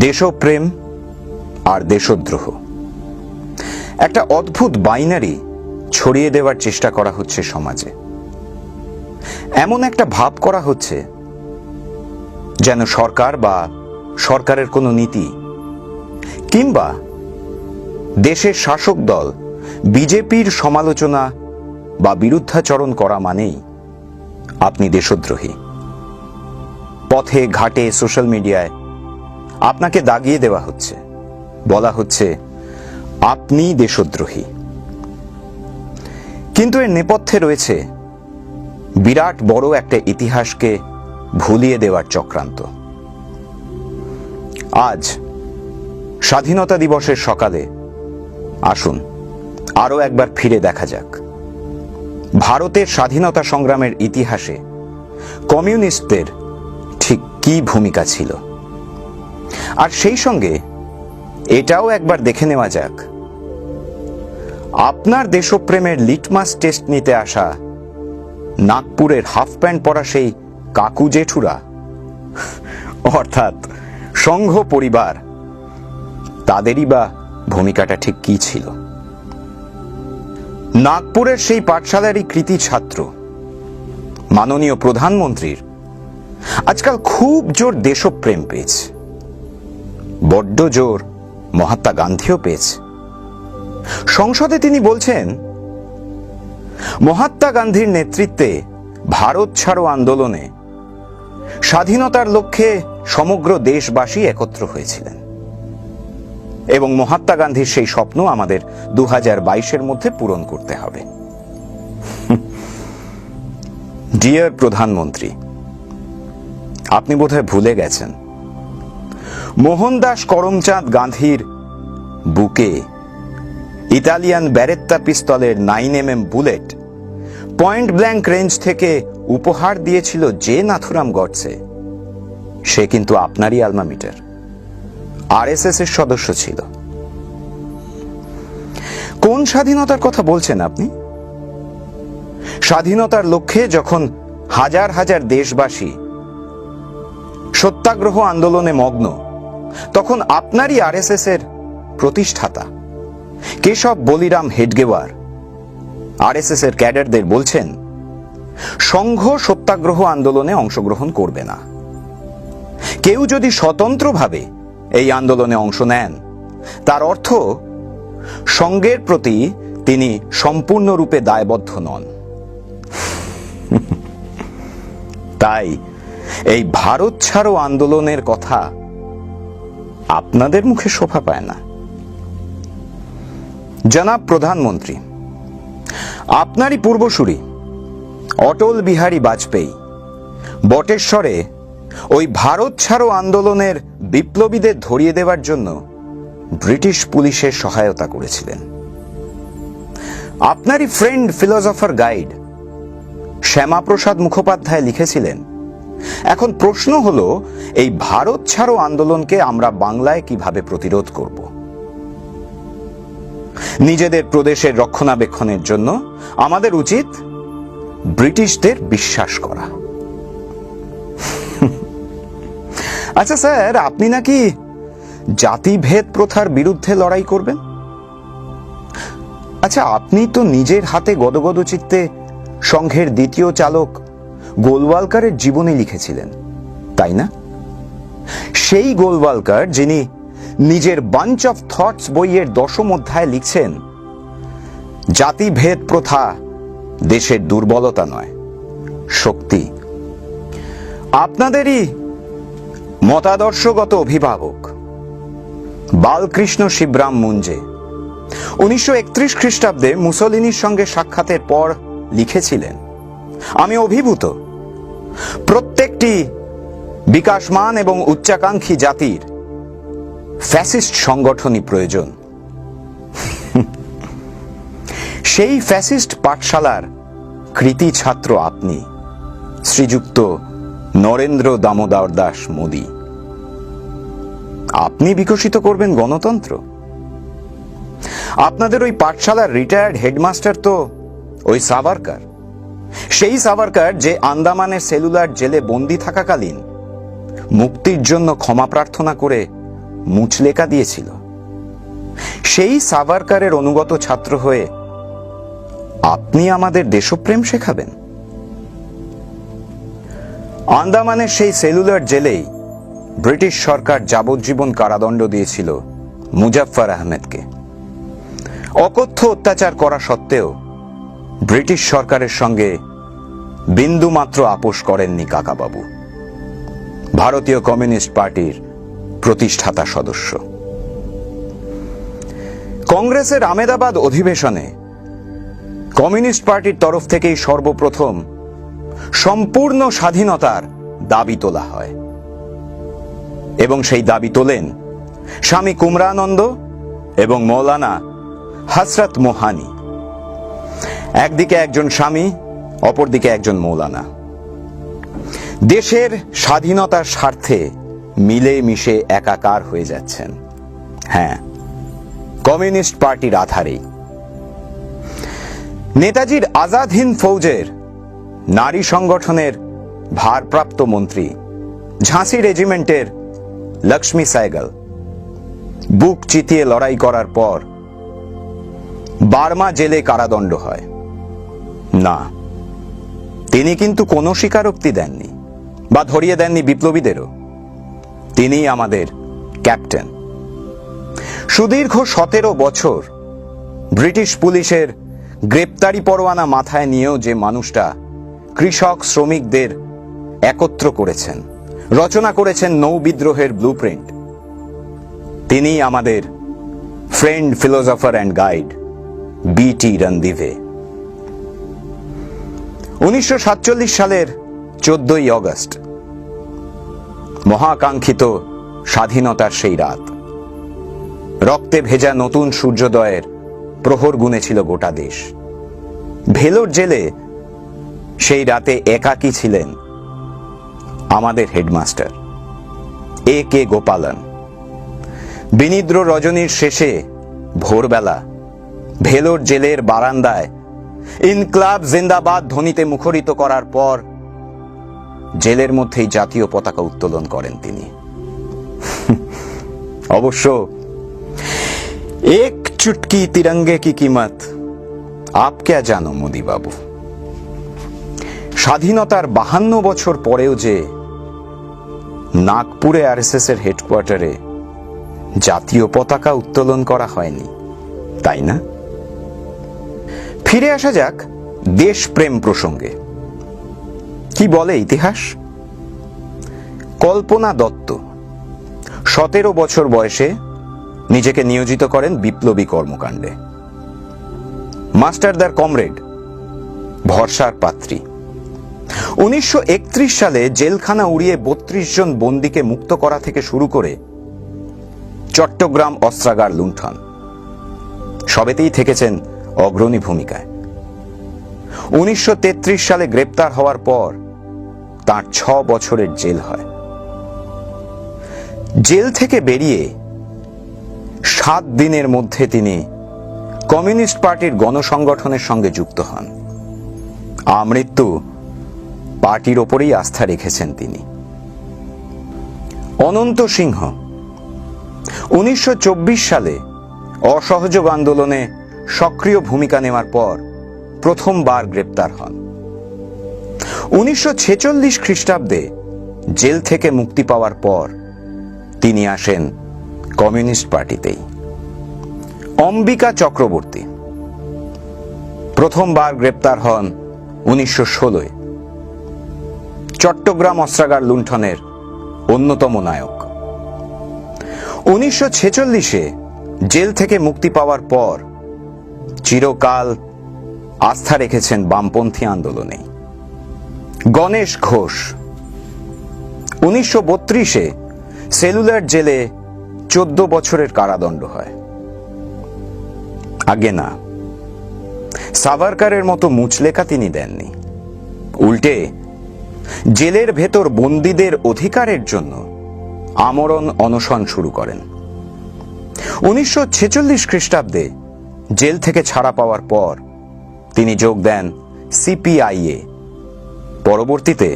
দেশপ্রেম আর দেশদ্রোহ একটা অদ্ভুত বাইনারি ছড়িয়ে দেওয়ার চেষ্টা করা হচ্ছে সমাজে। এমন একটা ভাব করা হচ্ছে যেন সরকার বা সরকারের কোনো নীতি কিংবা দেশের শাসক দল বিজেপির সমালোচনা বা বিরুদ্ধাচরণ করা মানেই আপনি দেশদ্রোহী। পথে ঘাটে সোশ্যাল মিডিয়ায় আপনাকে দাগিয়ে দেওয়া হচ্ছে, বলা হচ্ছে আপনি দেশদ্রোহী। কিন্তু এর নেপথ্যে রয়েছে বিরাট বড় একটা ইতিহাসকে ভুলিয়ে দেওয়ার চক্রান্ত। আজ স্বাধীনতা দিবসের সকালে আসুন আরো একবার ফিরে দেখা যাক ভারতের স্বাধীনতা সংগ্রামের ইতিহাসে কমিউনিস্টদের ঠিক কি ভূমিকা ছিল। আর সেই সঙ্গে এটাও একবার দেখে নেওয়া যাক আপনার দেশপ্রেমের লিটমাস টেস্ট নিতে আসা নাগপুরের হাফ প্যান্ট পরা সেই কাকু জেঠুরা অর্থাৎ সংঘ পরিবার, তাদেরই বা ভূমিকাটা ঠিক কি ছিল। নাগপুরের সেই পাঠশালারই কৃতি ছাত্র মাননীয় প্রধানমন্ত্রীর আজকাল খুব জোর দেশপ্রেম পেয়েছে, বড্ড জোর মহাত্মা গান্ধীও পেয়েছে। সংসদে তিনি বলছেন মহাত্মা গান্ধীর নেতৃত্বে ভারত ছাড়ো আন্দোলনে স্বাধীনতার লক্ষ্যে সমগ্র দেশবাসী একত্র হয়েছিলেন এবং মহাত্মা গান্ধীর সেই স্বপ্ন আমাদের 2022-এর মধ্যে পূরণ করতে হবে। ডিয়ার প্রধানমন্ত্রী, আপনি বোধহয় ভুলে গেছেন মোহনদাস করমচাঁদ গান্ধীর বুকে ইতালিয়ান ব্যারেত্তা পিস্তলের 9mm bullet point blank range থেকে উপহার দিয়েছিল যে নাথুরাম গডসে, সে কিন্তু আপনারই আলমা মিটার আরএসএস এর সদস্য ছিল। কোন স্বাধীনতার কথা বলছেন আপনি? স্বাধীনতার লক্ষ্যে যখন হাজার হাজার দেশবাসী সত্যাগ্রহ আন্দোলনে মগ্ন, তখন আপনারই আরএসএস এর প্রতিষ্ঠাতা কেশব বলিরাম হেডগেওয়ার আরএসএস এর ক্যাডারদের বলছেন সংঘ সত্যাগ্রহ আন্দোলনে অংশগ্রহণ করবে না। কেউ যদি স্বতন্ত্রভাবে এই আন্দোলনে অংশ নেন তার অর্থ সংঘের প্রতি তিনি সম্পূর্ণরূপে দায়বদ্ধ নন। তাই এই ভারত ছাড়ো আন্দোলনের কথা আপনাদের মুখে শোভা পায় না। জনাব প্রধানমন্ত্রী, আপনারই পূর্বসূরি অটল বিহারী বাজপেয়ী বটেশ্বরে ওই ভারত ছাড়ো আন্দোলনের বিপ্লবীদের ধরিয়ে দেওয়ার জন্য ব্রিটিশ পুলিশের সহায়তা করেছিলেন। আপনারই friend philosopher guide Shyamaprasad Mukhopadhyay লিখেছিলেন, এখন প্রশ্ন হলো এই ভারত ছাড়ো আন্দোলনকে আমরা বাংলায় কিভাবে প্রতিরোধ করব। নিজেদের প্রদেশের রক্ষণাবেক্ষণের জন্য আমাদের উচিত ব্রিটিশদের বিশ্বাস করা। আচ্ছা স্যার, আপনি নাকি জাতিভেদ প্রথার বিরুদ্ধে লড়াই করবেন? আচ্ছা, আপনি তো নিজের হাতে গদগদ চিত্তে সংঘের দ্বিতীয় চালক গোলওয়ালকারের জীবনী লিখেছিলেন, তাই না? সেই গোলওয়ালকার যিনি নিজের বাঞ্চ অফ থটস বইয়ের 10ম অধ্যায়ে লিখছেন জাতিভেদ প্রথা দেশের দুর্বলতা নয়, শক্তি। আপনাদেরই মতাদর্শগত অভিভাবক বালকৃষ্ণ শিবরাম মুঞ্জে 1931 খ্রিস্টাব্দে মুসোলিনির সঙ্গে সাক্ষাতের পর লিখেছিলেন, আমি অভিভূত প্রত্যেকটি বিকাশমান এবং উচ্চাকাঙ্ক্ষী জাতির ফ্যাসিস্ট সংগঠনই প্রয়োজন। সেই ফ্যাসিস্ট পাঠশালার কৃতি ছাত্র আপনি, শ্রীযুক্ত নরেন্দ্র দামোদর দাস মোদী। আপনি বিকশিত করবেন গণতন্ত্র। আপনাদের ওই পাঠশালার রিটায়ার্ড হেডমাস্টার তো ওই সাভারকার, সেই সাভারকার যে আন্দামানের সেলুলার জেলে বন্দী থাকাকালীন মুক্তির জন্য ক্ষমা প্রার্থনা করে মুচলেকা দিয়েছিল। সেই সাভারকারের অনুগত ছাত্র হয়ে আপনি আমাদের দেশপ্রেম শেখাবেন? আন্দামানের সেই সেলুলার জেলেই ব্রিটিশ সরকার যাবজ্জীবন কারাদণ্ড দিয়েছিল মুজাফফর আহমেদকে। অকথ্য অত্যাচার করা সত্ত্বেও ব্রিটিশ সরকারের সঙ্গে বিন্দুমাত্র আপোষ করেননি কাকাবাবু, ভারতীয় কমিউনিস্ট পার্টির প্রতিষ্ঠাতা সদস্য। কংগ্রেসের আহমেদাবাদ অধিবেশনে কমিউনিস্ট পার্টির তরফ থেকেই সর্বপ্রথম সম্পূর্ণ স্বাধীনতার দাবি তোলা হয় এবং সেই দাবি তোলেন স্বামী কুমরানন্দ এবং মৌলানা হযরত মোহানি। একদিকে একজন স্বামী, অপরদিকে একজন মৌলানা। দেশের স্বাধীনতার স্বার্থে মিলে মিশে একাকার হয়ে যাচ্ছেন, হ্যাঁ, কমিউনিস্ট পার্টির আধারেই। নেতাজির আজাদ হিন্দ ফৌজের নারী সংগঠনের ভারপ্রাপ্ত মন্ত্রী, ঝাঁসি রেজিমেন্টের লক্ষ্মী সাইগল বুক চিতিয়ে লড়াই করার পর বার্মা জেলে কারাদণ্ড হয়। না, তিনি কিন্তু কোনো স্বীকারোক্তি দেননি বা ধরিয়ে দেননি বিপ্লবীদেরও। তিনি আমাদের ক্যাপ্টেন। সুদীর্ঘ 17 বছর ব্রিটিশ পুলিশের গ্রেপ্তারি পরোয়ানা মাথায় নিয়েও যে মানুষটা কৃষক শ্রমিকদের একত্র করেছেন, রচনা করেছেন নৌ বিদ্রোহের ব্লুপ্রিন্ট, তিনি আমাদের friend, philosopher and guide B T. Ranadive. 1947 সালের 14ই অগস্ট, মহাকাঙ্ক্ষিত স্বাধীনতার সেই রাত। রক্তে ভেজা নতুন সূর্যোদয়ের প্রহর গুনেছিল গোটা দেশ। ভেলোর জেলে সেই রাতে একাকী ছিলেন আমাদের হেডমাস্টার A.K. গোপালন। বিনিদ্র রজনীর শেষে ভোরবেলা ভেলোর জেলের বারান্দায় ইনকলাব জিন্দাবাদ ধ্বনিতে মুখরিত করার পর জেলের মধ্যেই জাতীয় পতাকা উত্তোলন করেন তিনি। অবশ্য এক চুটকি তিরঙ্গে কি কিমত আপ ক্যা জানো মোদি বাবু। স্বাধীনতার 52 বছর পরেও যে নাগপুরে আরএসএস এর হেডকোয়ার্টারে জাতীয় পতাকা উত্তোলন করা হয়নি, তাই না? ফিরে আসা যাক দেশপ্রেম প্রসঙ্গে। কি বলে ইতিহাস? কল্পনা দত্ত 17 বছর বয়সে নিজেকে নিয়োজিত করেন বিপ্লবী কর্মকাণ্ডে। মাস্টারদার কমরেড, ভরসার পাত্রী। 1931 সালে জেলখানা উড়িয়ে 32 জন বন্দীকে মুক্ত করা থেকে শুরু করে চট্টগ্রাম অস্ত্রাগার লুণ্ঠন, সবেতেই থেকেছেন অগ্রণী ভূমিকায়। 1933 সালে গ্রেপ্তার হওয়ার পর তার 6 বছরের জেল হয়। জেল থেকে বেরিয়ে 7 দিনের মধ্যে তিনি কমিউনিস্ট পার্টির গণসংগঠনের সঙ্গে যুক্ত হন। আমৃত্যু পার্টির ওপরেই আস্থা রেখেছেন তিনি। অনন্ত সিংহ 1924 সালে অসহযোগ আন্দোলনে সক্রিয় ভূমিকা নেওয়ার পর প্রথমবার গ্রেপ্তার হন। 1946 খ্রিস্টাব্দে জেল থেকে মুক্তি পাওয়ার পর তিনি আসেন কমিউনিস্ট পার্টিতেই। অম্বিকা চক্রবর্তী প্রথমবার গ্রেপ্তার হন 1916-এ। চট্টগ্রাম অস্ত্রাগার লুণ্ঠনের অন্যতম নায়ক। 1946-এ জেল থেকে মুক্তি পাওয়ার পর চিরকাল আস্থা রেখেছেন বামপন্থী আন্দোলনে। গণেশ ঘোষ 1932-এ সেলুলার জেলে 14 বছরের কারাদণ্ড হয়। আগে না, সাভারকারের মতো মুচলেকা তিনি দেননি। উল্টে জেলের ভেতর বন্দীদের অধিকারের জন্য আমরণ অনশন শুরু করেন। 1946 খ্রিস্টাব্দে জেল থেকে ছাড়া পাওয়ার পর তিনি যোগ দেন সিপিআইয়ে। পরবর্তীতে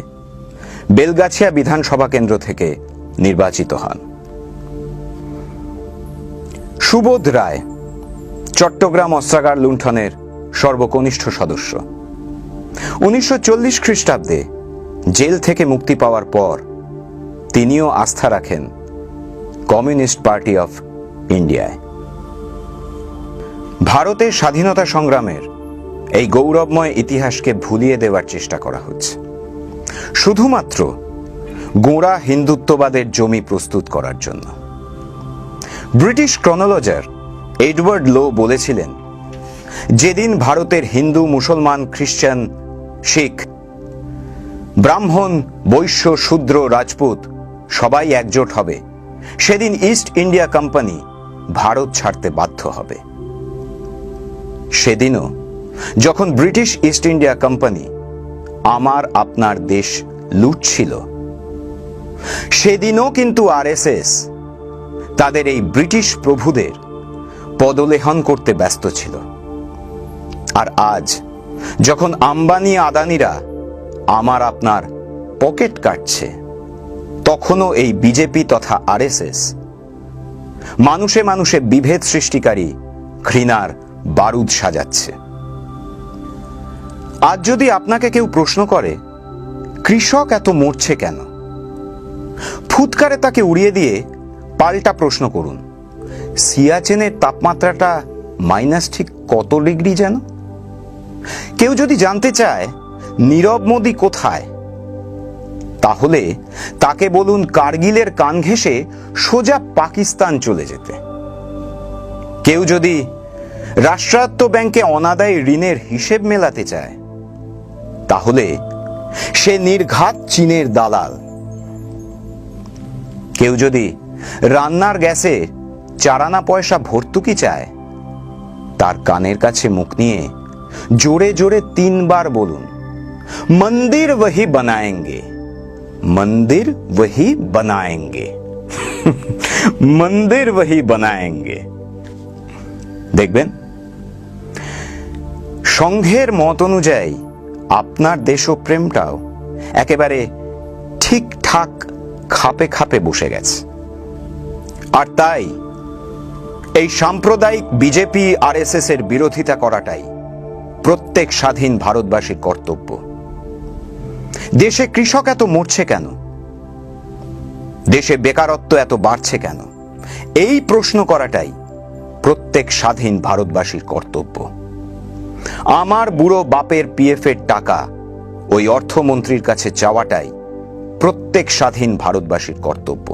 বেলগাছিয়া বিধানসভা কেন্দ্র থেকে নির্বাচিত হন। সুবোধ রায় চট্টগ্রাম অস্ত্রাগার লুণ্ঠনের সর্বকনিষ্ঠ সদস্য। 1940 খ্রিস্টাব্দে জেল থেকে মুক্তি পাওয়ার পর তিনিও আস্থা রাখেন কমিউনিস্ট পার্টি অফ ইন্ডিয়ায়। ভারতের স্বাধীনতা সংগ্রামের এই গৌরবময় ইতিহাসকে ভুলিয়ে দেওয়ার চেষ্টা করা হচ্ছে শুধুমাত্র গোঁড়া হিন্দুত্ববাদের জমি প্রস্তুত করার জন্য। ব্রিটিশ ক্রনোলজার এডওয়ার্ড লো বলেছিলেন, যেদিন ভারতের হিন্দু, মুসলমান, খ্রিস্টান, শিখ, ব্রাহ্মণ, বৈশ্য, শূদ্র, রাজপুত সবাই একজোট হবে, সেদিন ইস্ট ইন্ডিয়া কোম্পানি ভারত ছাড়তে বাধ্য হবে। সেদিনও যখন ব্রিটিশ ইস্ট ইন্ডিয়া কোম্পানি আমার আপনার দেশ লুটছিল, সেদিনও কিন্তু আরএসএস তাদের এই ব্রিটিশ প্রভুদের পদলেহন করতে ব্যস্ত ছিল। আর আজ যখন আম্বানি আদানিরা আমার আপনার পকেট কাটছে, তখনও এই বিজেপি তথা আরএসএস মানুষে মানুষে বিভেদ সৃষ্টিকারী ঘৃণার বারুদ সাজাচ্ছে। আজ যদি আপনাকে কেউ প্রশ্ন করে কৃষক এত মরছে কেন, ফুৎকারে তাকে উড়িয়ে দিয়ে পাল্টা প্রশ্ন করুন, সিয়াচেনের তাপমাত্রাটা মাইনাস ঠিক কত ডিগ্রি যেন? কেউ যদি জানতে চায় নীরব মোদি কোথায়, তাহলে তাকে বলুন কার্গিলের কান ঘেঁষে সোজা পাকিস্তান চলে যেতে। কেউ যদি রাষ্ট্রায়ত্ত ব্যাংকে অনাদায়ী ঋণের হিসেব মেলাতে চায়, তাহলে সে নির্ঘাত চীনের দালাল। কেউ যদি রান্নার গ্যাসে 4 আনা পয়সা ভর্তুকি চায়, তার কানের কাছে মুখ নিয়ে জোরে জোরে 3 বার বলুন, মন্দির वही बनाएंगे, मंदिर वही बनाएंगे, मंदिर वही बनाएंगे। দেখবেন সংঘের মত অনুযায়ী আপনার দেশপ্রেমটাও একেবারে ঠিকঠাক খাপে খাপে বসে গেছে। আর তাই এই সাম্প্রদায়িক বিজেপি আরএসএস এর বিরোধিতা করাটাই প্রত্যেক স্বাধীন ভারতবাসীর কর্তব্য। দেশে কৃষক এত মরছে কেন, দেশে বেকারত্ব এত বাড়ছে কেন, এই প্রশ্ন করাটাই প্রত্যেক স্বাধীন ভারতবাসীর কর্তব্য। আমার বুড়ো বাপের পিএফ এর টাকা ওই অর্থমন্ত্রীর কাছে চাওয়াটাই প্রত্যেক স্বাধীন ভারতবাসীর কর্তব্য।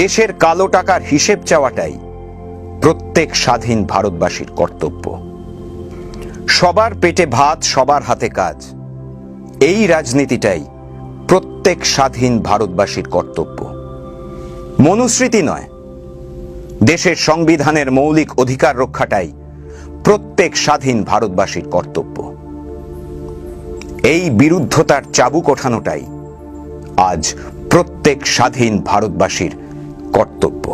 দেশের কালো টাকার হিসেব চাওয়াটাই প্রত্যেক স্বাধীন ভারতবাসীর কর্তব্য। সবার পেটে ভাত, সবার হাতে কাজ, এই রাজনীতিটাই প্রত্যেক স্বাধীন ভারতবাসীর কর্তব্য। মনুস্মৃতি নয়, দেশের সংবিধানের মৌলিক অধিকার রক্ষাটাই প্রত্যেক স্বাধীন ভারতবাসীর কর্তব্য। এই বিরুদ্ধতার চাবুক ওঠানোটাই আজ প্রত্যেক স্বাধীন ভারতবাসীর কর্তব্য।